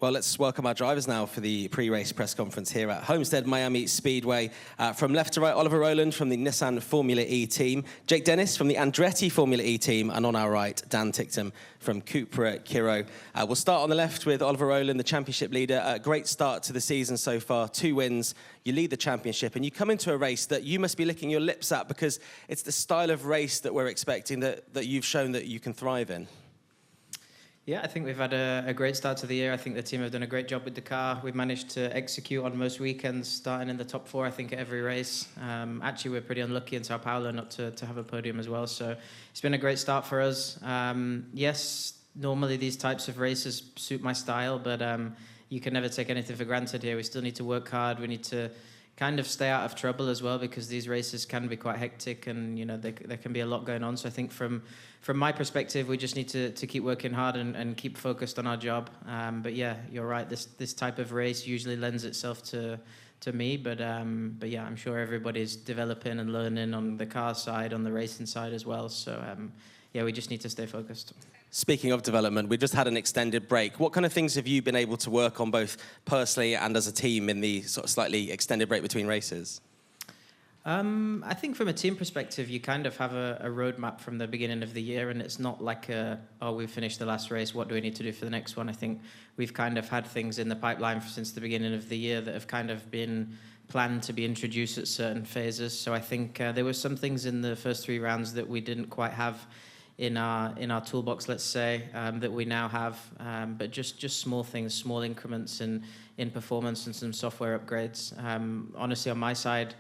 Well, let's welcome our drivers now for the pre-race press conference here at Homestead Miami Speedway. From left to right, Oliver Rowland from the Nissan Formula E team, Jake Dennis from the Andretti Formula E team, and on our right, Dan Ticktum from Cupra Kiro. We'll start on the left with Oliver Rowland, the championship leader. A great start to the season so far, 2 wins. You lead the championship, and you come into a race that you must be licking your lips at because it's the style of race that we're expecting that you've shown that you can thrive in. Yeah, I think we've had a great start to the year. I think the team have done a great job with the car. We've managed to execute on most weekends, starting in the top 4, I think, at every race. Actually, we're pretty unlucky in Sao Paulo not to have a podium as well. So it's been a great start for us. Yes, normally these types of races suit my style, but you can never take anything for granted here. We still need to work hard. We need to kind of stay out of trouble as well, because these races can be quite hectic, and you know there can be a lot going on. So I think from my perspective, we just need to keep working hard and keep focused on our job. But yeah, you're right. This type of race usually lends itself to me. But yeah, I'm sure everybody's developing and learning on the car side, on the racing side as well. So yeah, we just need to stay focused. Speaking of development, we just had an extended break. What kind of things have you been able to work on both personally and as a team in the sort of slightly extended break between races? I think from a team perspective, you kind of have a roadmap from the beginning of the year, and it's not like we've finished the last race, what do we need to do for the next one? I think we've kind of had things in the pipeline since the beginning of the year that have kind of been planned to be introduced at certain phases. So I think there were some things in the first 3 rounds that we didn't quite have in our toolbox, let's say, that we now have, but just small things, small increments in performance and some software upgrades. Honestly, on my side,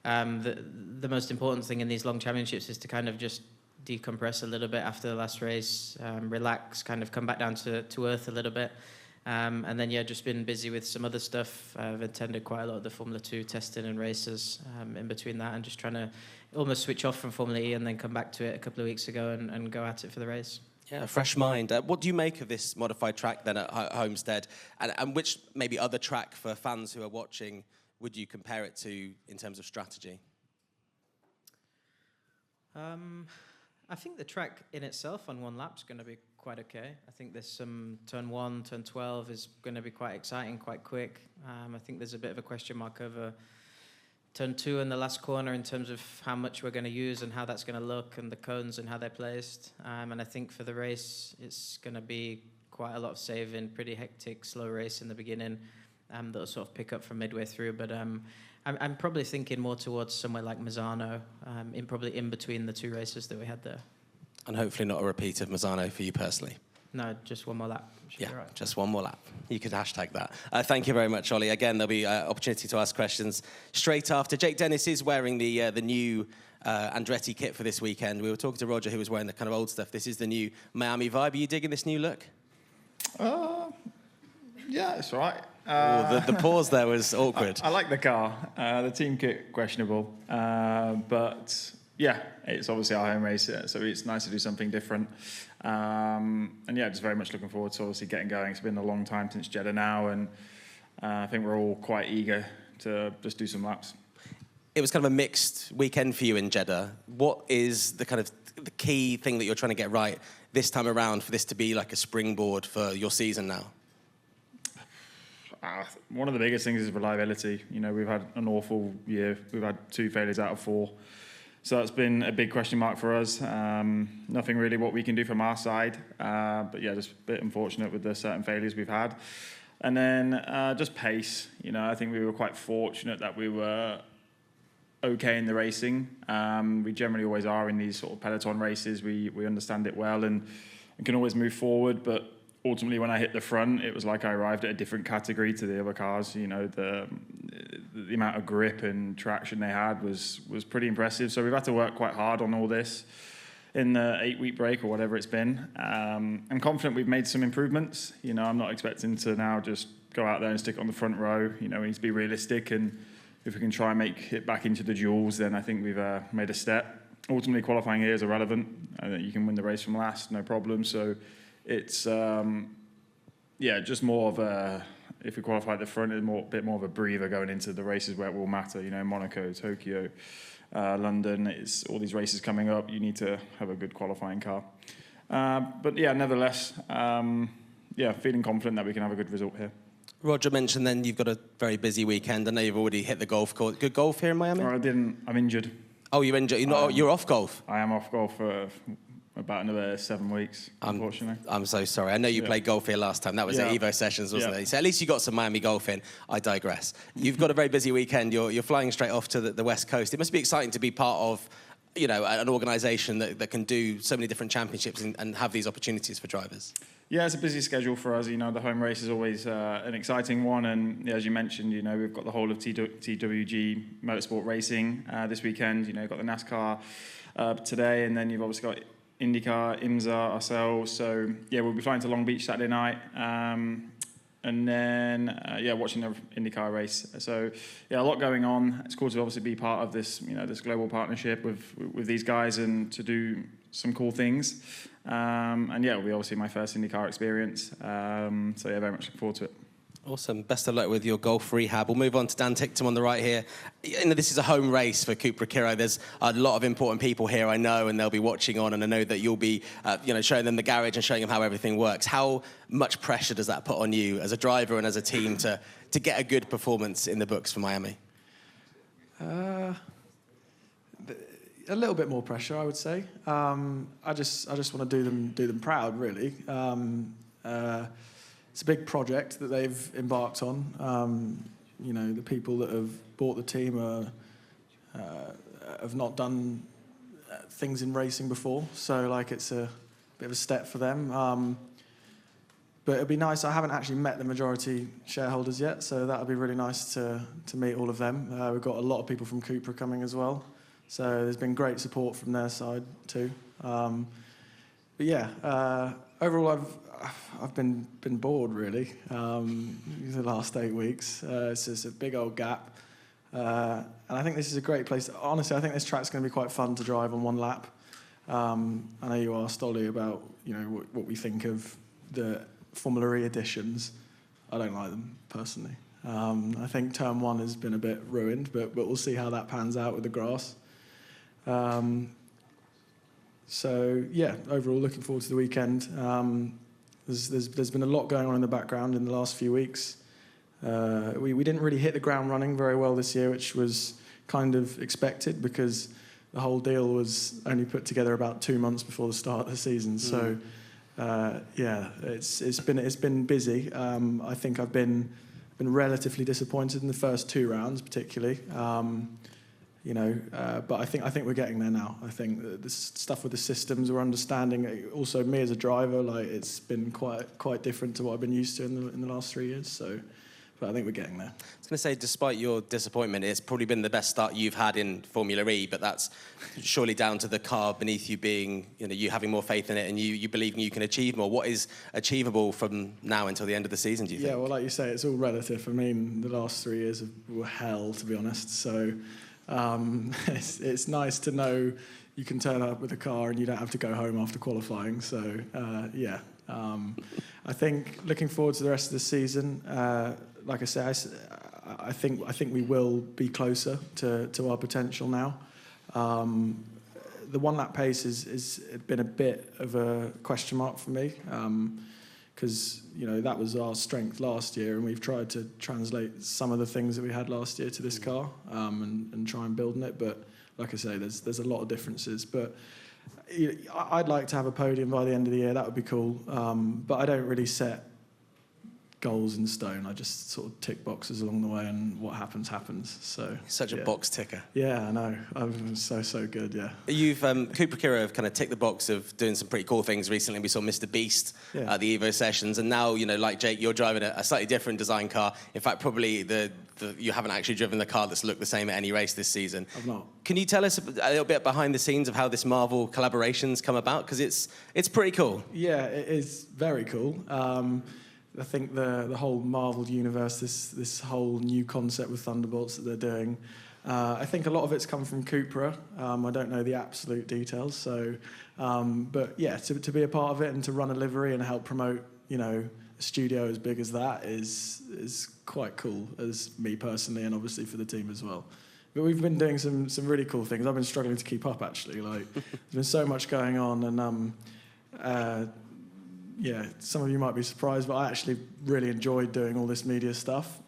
the most important thing in these long championships is to kind of just decompress a little bit after the last race, relax, kind of come back down to earth a little bit. And then, yeah, just been busy with some other stuff. I've attended quite a lot of the Formula 2 testing and races in between that, and just trying to almost switch off from Formula E and then come back to it a couple of weeks ago and go at it for the race. Yeah, a fresh mind. What do you make of this modified track then at Homestead? And which maybe other track for fans who are watching would you compare it to in terms of strategy? I think the track in itself on one lap is going to be quite okay. I think there's some turn 1, turn 12 is going to be quite exciting, quite quick. I think there's a bit of a question mark over turn 2 in the last corner in terms of how much we're going to use and how that's going to look, and the cones and how they're placed. And I think for the race, it's going to be quite a lot of saving, pretty hectic, slow race in the beginning that'll sort of pick up from midway through. But I'm probably thinking more towards somewhere like Misano, probably in between the 2 races that we had there. And hopefully not a repeat of Misano for you personally. No, just one more lap. Yeah, right. Just one more lap. You could hashtag that. Thank you very much, Ollie. Again, there'll be opportunity to ask questions straight after. Jake Dennis is wearing the new Andretti kit for this weekend. We were talking to Roger, who was wearing the kind of old stuff. This is the new Miami vibe. Are you digging this new look? Yeah, it's all right. The pause there was awkward. I like the car. The team kit, questionable. But yeah, it's obviously our home race, so it's nice to do something different. And yeah, just very much looking forward to obviously getting going. It's been a long time since Jeddah now, and I think we're all quite eager to just do some laps. It was kind of a mixed weekend for you in Jeddah. What is the kind of the key thing that you're trying to get right this time around for this to be like a springboard for your season now? One of the biggest things is reliability. You know, we've had an awful year. We've had 2 failures out of 4. So that's been a big question mark for us. Nothing really what we can do from our side. But yeah, just a bit unfortunate with the certain failures we've had. And then just pace. You know, I think we were quite fortunate that we were okay in the racing. We generally always are in these sort of peloton races. We understand it well and can always move forward. But ultimately, when I hit the front, it was like I arrived at a different category to the other cars. You know, the amount of grip and traction they had was pretty impressive. So we've had to work quite hard on all this in the 8-week break or whatever it's been. I'm confident we've made some improvements. You know, I'm not expecting to now just go out there and stick it on the front row. You know, we need to be realistic, and if we can try and make it back into the duels, then I think we've made a step. Ultimately, qualifying here is irrelevant. I think you can win the race from last, no problem. So it's, yeah, just more of a, if we qualify at the front, it's a bit more of a breather going into the races where it will matter. You know, Monaco, Tokyo, London, it's all these races coming up. You need to have a good qualifying car. But yeah, nevertheless, yeah, feeling confident that we can have a good result here. Roger mentioned then you've got a very busy weekend. I know you've already hit the golf course. Good golf here in Miami? Or I didn't. I'm injured. Oh, you're injured. You're off golf? I am off golf for about another 7 weeks, unfortunately. I'm so sorry. I know you played golf here last time. That was at Evo Sessions, wasn't it? So at least you got some Miami golf in. I digress. You've got a very busy weekend. You're flying straight off to the West Coast. It must be exciting to be part of, you know, an organisation that can do so many different championships and have these opportunities for drivers. Yeah, it's a busy schedule for us. You know, the home race is always an exciting one, and as you mentioned, you know, we've got the whole of TWG Motorsport Racing this weekend. You know, you've got the NASCAR today, and then you've obviously got IndyCar, IMSA, ourselves. So yeah, we'll be flying to Long Beach Saturday night, and then watching the IndyCar race. So yeah, a lot going on. It's cool to obviously be part of this, you know, this global partnership with these guys and to do some cool things. And yeah, it'll be obviously my first IndyCar experience. So yeah, very much looking forward to it. Awesome. Best of luck with your golf rehab. We'll move on to Dan Ticktum on the right here. You know, this is a home race for Cupra Kiro. There's a lot of important people here, I know, and they'll be watching on, and I know that you'll be, showing them the garage and showing them how everything works. How much pressure does that put on you as a driver and as a team to get a good performance in the books for Miami? A little bit more pressure, I would say. I just want to do them proud, really. It's a big project that they've embarked on. You know, the people that have bought the team have not done things in racing before, so like it's a bit of a step for them. But it'd be nice. I haven't actually met the majority shareholders yet, so that would be really nice to meet all of them. We've got a lot of people from Cupra coming as well, so there's been great support from their side too. But yeah, overall I've been bored really the last 8 weeks. It's just a big old gap, and I think this is a great place. Honestly, I think this track's going to be quite fun to drive on one lap. I know you asked Ollie about, you know, what we think of the Formula E editions. I don't like them personally. I think Turn 1 has been a bit ruined, but we'll see how that pans out with the grass. So yeah, overall looking forward to the weekend. There's been a lot going on in the background in the last few weeks. We didn't really hit the ground running very well this year, which was kind of expected because the whole deal was only put together about 2 months before the start of the season. So yeah, it's been busy. I think I've been relatively disappointed in the first 2 rounds, particularly. But I think we're getting there now. I think the stuff with the systems we're understanding. Also, me as a driver, like it's been quite different to what I've been used to in the last 3 years. So, but I think we're getting there. I was going to say, despite your disappointment, it's probably been the best start you've had in Formula E, but that's surely down to the car beneath you being, you know, you having more faith in it and you believing you can achieve more. What is achievable from now until the end of the season, do you think? Yeah, well, like you say, it's all relative. I mean, the last 3 years were hell, to be honest. So it's nice to know you can turn up with a car and you don't have to go home after qualifying. So, yeah. I think looking forward to the rest of the season. Like I say, I think we will be closer to our potential now. The one lap pace has been a bit of a question mark for me because you know that was our strength last year, and we've tried to translate some of the things that we had last year to this car and try and build on it. But like I say, there's a lot of differences. But I'd like to have a podium by the end of the year. That would be cool. But I don't really set goals in stone. I just sort of tick boxes along the way, and what happens happens. So such a box ticker. Yeah, I know. I'm so good. Yeah. You've Cupra Kiro have kind of ticked the box of doing some pretty cool things recently. We saw Mr. Beast at the Evo sessions, and now, you know, like Jake, you're driving a slightly different design car. In fact, probably you haven't actually driven the car that's looked the same at any race this season. I've not. Can you tell us a little bit behind the scenes of how this Marvel collaboration's come about? Because it's pretty cool. Yeah, it is very cool. I think the whole Marvel universe, this whole new concept with Thunderbolts that they're doing, I think a lot of it's come from Cupra. I don't know the absolute details, so but yeah, to be a part of it and to run a livery and help promote, you know, a studio as big as that is quite cool as me personally, and obviously for the team as well. But we've been doing some really cool things. I've been struggling to keep up actually. Like there's been so much going on, and yeah, some of you might be surprised, but I actually really enjoyed doing all this media stuff.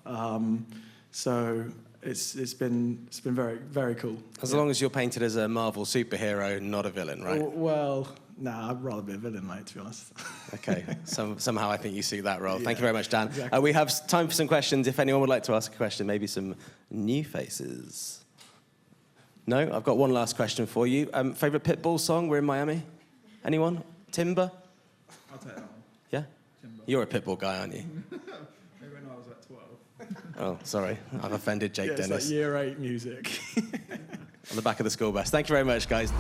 So it's been very, very cool. As long as you're painted as a Marvel superhero, not a villain, right? Well, nah, I'd rather be a villain, mate, to be honest. Okay, somehow I think you suit that role. Thank you very much, Dan. Exactly. We have time for some questions. If anyone would like to ask a question, maybe some new faces. No? I've got one last question for you. Favourite Pitbull song? We're in Miami. Anyone? Timber? I'll take that one. Yeah? Timber. You're a Pitbull guy, aren't you? Maybe when I was at 12. Oh, sorry. I've offended Jake Yeah, it's Dennis. like year 8 music. On the back of the school bus. Thank you very much, guys.